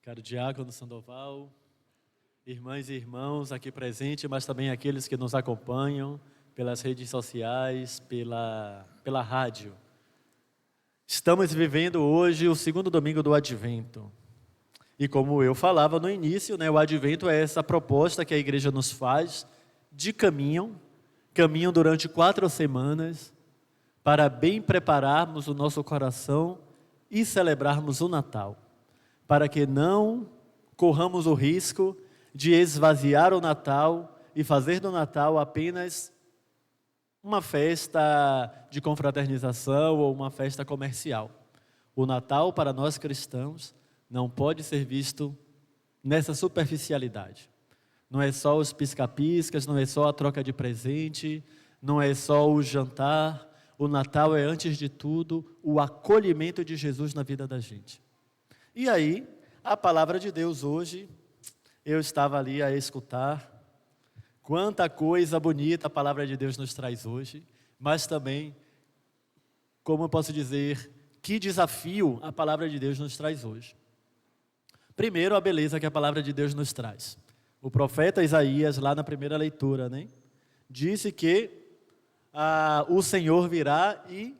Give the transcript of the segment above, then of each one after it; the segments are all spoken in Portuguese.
Caro Diácono Sandoval, irmãs e irmãos aqui presentes, mas também aqueles que nos acompanham pelas redes sociais, pela rádio. Estamos vivendo hoje o segundo domingo do Advento. E como eu falava no início, o Advento é essa proposta que a igreja nos faz de caminho durante 4 semanas, para bem prepararmos o nosso coração e celebrarmos o Natal, para que não corramos o risco de esvaziar o Natal e fazer do Natal apenas uma festa de confraternização ou uma festa comercial. O Natal, para nós cristãos, não pode ser visto nessa superficialidade. Não é só os pisca-piscas, não é só a troca de presente, não é só o jantar. O Natal é, antes de tudo, o acolhimento de Jesus na vida da gente. E aí, a palavra de Deus hoje, eu estava ali a escutar. Quanta coisa bonita a palavra de Deus nos traz hoje, mas também, como eu posso dizer, que desafio a palavra de Deus nos traz hoje. Primeiro, a beleza que a palavra de Deus nos traz. O profeta Isaías, lá na primeira leitura, disse que o Senhor virá e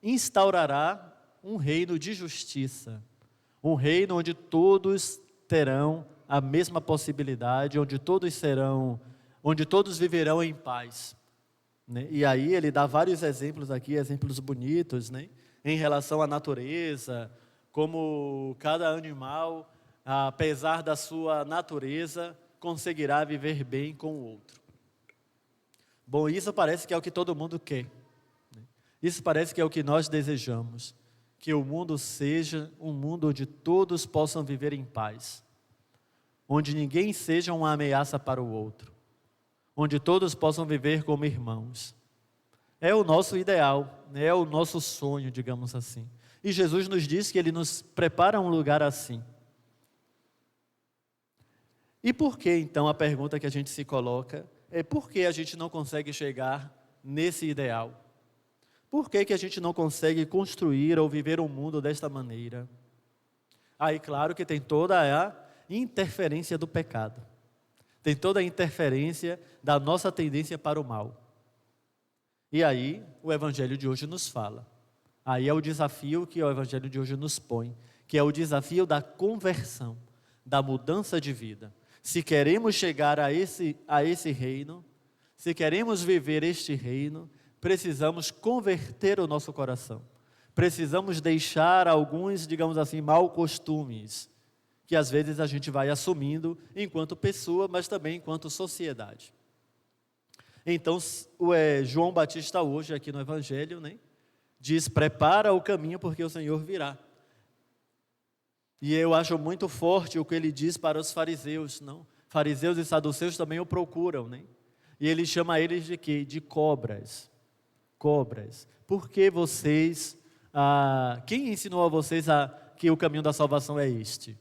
instaurará um reino de justiça. Um reino onde todos terão a mesma possibilidade, onde todos viverão em paz. E aí ele dá vários exemplos aqui, exemplos bonitos, em relação à natureza, como cada animal, apesar da sua natureza, conseguirá viver bem com o outro. Bom, isso parece que é o que todo mundo quer. Isso parece que é o que nós desejamos. Que o mundo seja um mundo onde todos possam viver em paz. Onde ninguém seja uma ameaça para o outro. Onde todos possam viver como irmãos. É o nosso ideal, é o nosso sonho, digamos assim. E Jesus nos diz que Ele nos prepara um lugar assim. E por que, então, a pergunta que a gente se coloca é por que a gente não consegue chegar nesse ideal? Por que a gente não consegue construir ou viver um mundo desta maneira? Aí, claro que tem toda a interferência do pecado. Tem toda a interferência da nossa tendência para o mal. E aí, o Evangelho de hoje nos fala. Aí é o desafio que o Evangelho de hoje nos põe, que é o desafio da conversão, da mudança de vida. Se queremos chegar a esse reino, se queremos viver este reino, precisamos converter o nosso coração. Precisamos deixar alguns, digamos assim, maus costumes, que às vezes a gente vai assumindo enquanto pessoa, mas também enquanto sociedade. Então, João Batista hoje, aqui no Evangelho, diz, prepara o caminho porque o Senhor virá. E eu acho muito forte o que ele diz para os fariseus, Fariseus e saduceus também o procuram, E ele chama eles de quê? De cobras. Cobras. Porque vocês, quem ensinou a vocês que o caminho da salvação é este?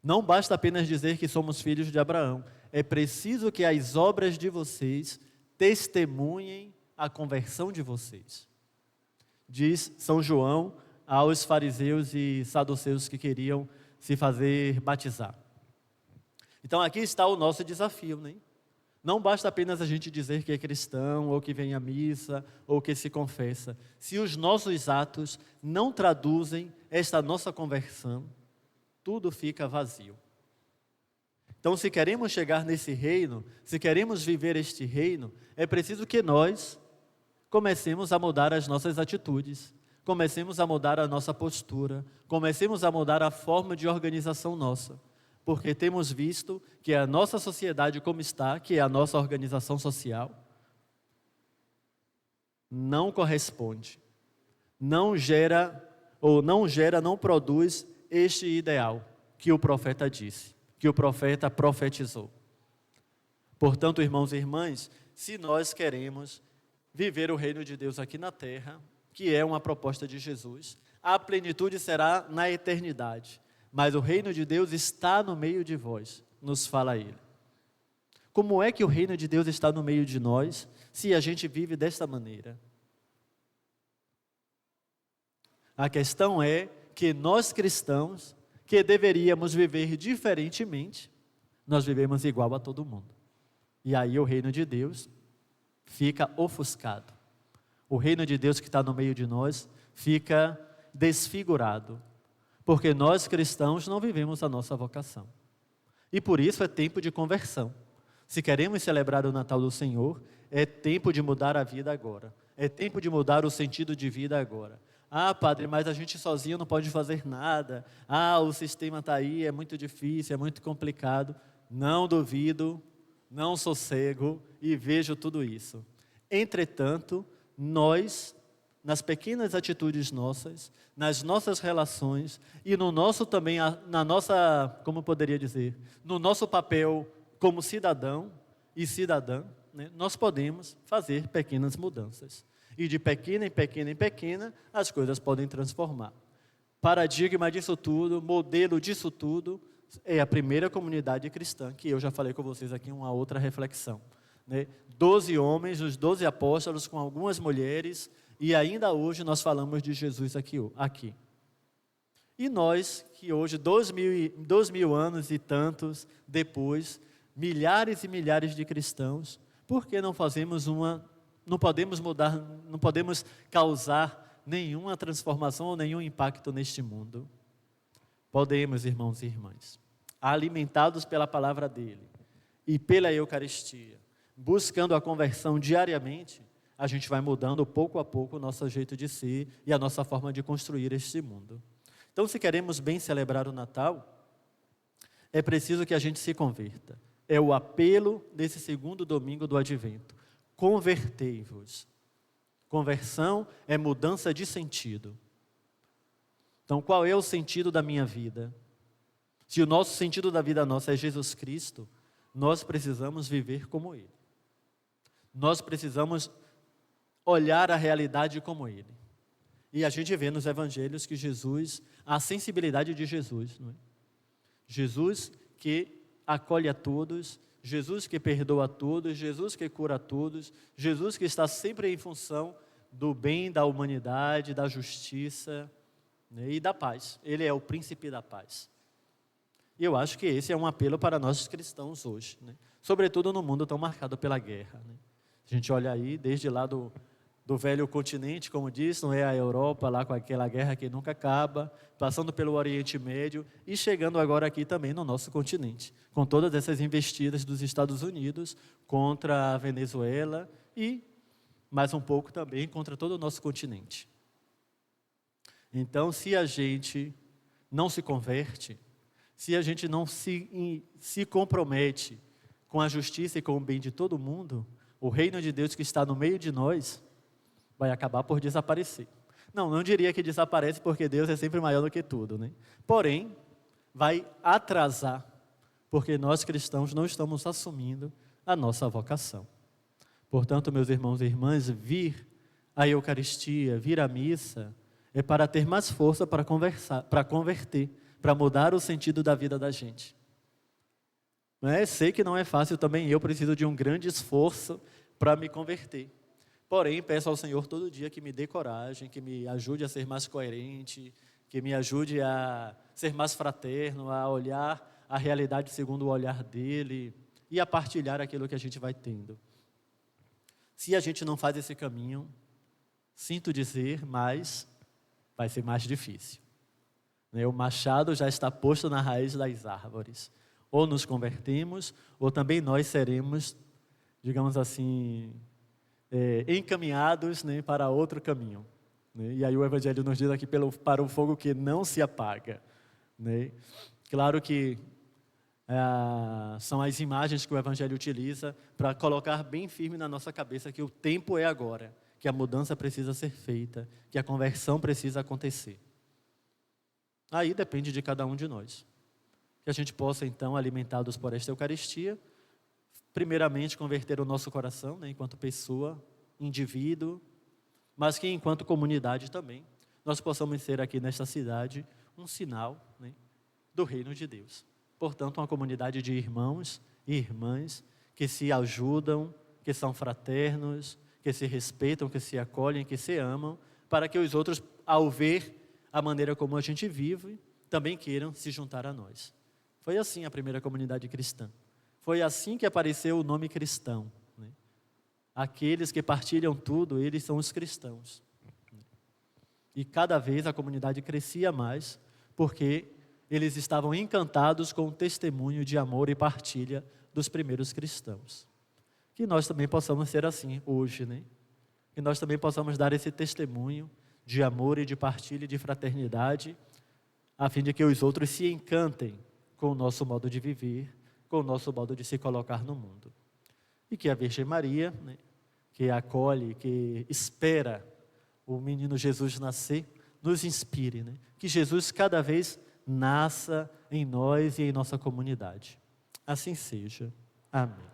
Não basta apenas dizer que somos filhos de Abraão. É preciso que as obras de vocês testemunhem a conversão de vocês. Diz São João aos fariseus e saduceus que queriam se fazer batizar. Então aqui está o nosso desafio, Não basta apenas a gente dizer que é cristão, ou que vem à missa, ou que se confessa. Se os nossos atos não traduzem esta nossa conversão, tudo fica vazio. Então, se queremos chegar nesse reino, se queremos viver este reino, é preciso que nós comecemos a mudar as nossas atitudes, comecemos a mudar a nossa postura, comecemos a mudar a forma de organização nossa. Porque temos visto que a nossa sociedade como está, que é a nossa organização social, não corresponde, não produz este ideal que o profeta disse, que o profeta profetizou. Portanto, irmãos e irmãs, se nós queremos viver o reino de Deus aqui na terra, que é uma proposta de Jesus, a plenitude será na eternidade. Mas o reino de Deus está no meio de vós, nos fala ele. Como é que o reino de Deus está no meio de nós, se a gente vive desta maneira? A questão é que nós cristãos que deveríamos viver diferentemente, nós vivemos igual a todo mundo. E aí o reino de Deus fica ofuscado. O reino de Deus que está no meio de nós fica desfigurado, porque nós cristãos não vivemos a nossa vocação. E por isso é tempo de conversão. Se queremos celebrar o Natal do Senhor, é tempo de mudar a vida agora. É tempo de mudar o sentido de vida agora. Ah, padre, mas a gente sozinho não pode fazer nada. Ah, o sistema está aí, é muito difícil, é muito complicado. Não duvido, não sossego e vejo tudo isso. Entretanto, nós, nas pequenas atitudes nossas, nas nossas relações e no nosso também, na nossa, como poderia dizer, no nosso papel como cidadão e cidadã, né, nós podemos fazer pequenas mudanças. E de pequena em pequena em pequena, as coisas podem transformar. Paradigma disso tudo, modelo disso tudo, é a primeira comunidade cristã, que eu já falei com vocês aqui em uma outra reflexão. 12 homens, os 12 apóstolos com algumas mulheres, e ainda hoje nós falamos de Jesus aqui. E nós, que hoje, 2.000 anos e tantos depois, milhares e milhares de cristãos, por que não podemos mudar, não podemos causar nenhuma transformação ou nenhum impacto neste mundo? Podemos, irmãos e irmãs, alimentados pela palavra dele e pela Eucaristia, buscando a conversão diariamente, a gente vai mudando pouco a pouco o nosso jeito de ser e a nossa forma de construir este mundo. Então, se queremos bem celebrar o Natal, é preciso que a gente se converta. É o apelo desse segundo domingo do Advento. Convertei-vos. Conversão é mudança de sentido. Então, qual é o sentido da minha vida? Se o nosso sentido da vida nossa é Jesus Cristo, nós precisamos viver como Ele. Nós precisamos olhar a realidade como Ele. E a gente vê nos evangelhos que Jesus, a sensibilidade de Jesus, não é? Jesus que acolhe a todos, Jesus que perdoa a todos, Jesus que cura a todos, Jesus que está sempre em função do bem da humanidade, da justiça, né, e da paz. Ele é o príncipe da paz. E eu acho que esse é um apelo para nós cristãos hoje, né? Sobretudo no mundo tão marcado pela guerra, né? A gente olha aí, desde lá do velho continente, como diz, não é a Europa, lá com aquela guerra que nunca acaba, passando pelo Oriente Médio e chegando agora aqui também no nosso continente, com todas essas investidas dos Estados Unidos contra a Venezuela e mais um pouco também contra todo o nosso continente. Então, se a gente não se converte, se a gente não se compromete com a justiça e com o bem de todo mundo, o reino de Deus que está no meio de nós vai acabar por desaparecer. Não diria que desaparece porque Deus é sempre maior do que tudo, né? Porém, vai atrasar, porque nós cristãos não estamos assumindo a nossa vocação. Portanto, meus irmãos e irmãs, vir à Eucaristia, vir à missa, é para ter mais força para converter, para mudar o sentido da vida da gente. Não é? Sei que não é fácil, também eu preciso de um grande esforço para me converter. Porém, peço ao Senhor todo dia que me dê coragem, que me ajude a ser mais coerente, que me ajude a ser mais fraterno, a olhar a realidade segundo o olhar dele e a partilhar aquilo que a gente vai tendo. Se a gente não faz esse caminho, sinto dizer, mas vai ser mais difícil. O machado já está posto na raiz das árvores. Ou nos convertemos, ou também nós seremos, digamos assim, encaminhados, né, para outro caminho. Né? E aí o Evangelho nos diz aqui para o fogo que não se apaga. Né? Claro que são as imagens que o Evangelho utiliza para colocar bem firme na nossa cabeça que o tempo é agora, que a mudança precisa ser feita, que a conversão precisa acontecer. Aí depende de cada um de nós. Que a gente possa, então, alimentados por esta Eucaristia, primeiramente converter o nosso coração, né, enquanto pessoa, indivíduo, mas que enquanto comunidade também, nós possamos ser aqui nesta cidade um sinal, né, do reino de Deus. Portanto, uma comunidade de irmãos e irmãs que se ajudam, que são fraternos, que se respeitam, que se acolhem, que se amam, para que os outros, ao ver a maneira como a gente vive, também queiram se juntar a nós. Foi assim a primeira comunidade cristã. Foi assim que apareceu o nome cristão, né? Aqueles que partilham tudo, eles são os cristãos. E cada vez a comunidade crescia mais, porque eles estavam encantados com o testemunho de amor e partilha dos primeiros cristãos. Que nós também possamos ser assim hoje, né? Que nós também possamos dar esse testemunho de amor e de partilha e de fraternidade, a fim de que os outros se encantem com o nosso modo de viver, com o nosso modo de se colocar no mundo. E que a Virgem Maria, né, que acolhe, que espera o menino Jesus nascer, nos inspire, né? Que Jesus cada vez nasça em nós e em nossa comunidade. Assim seja. Amém.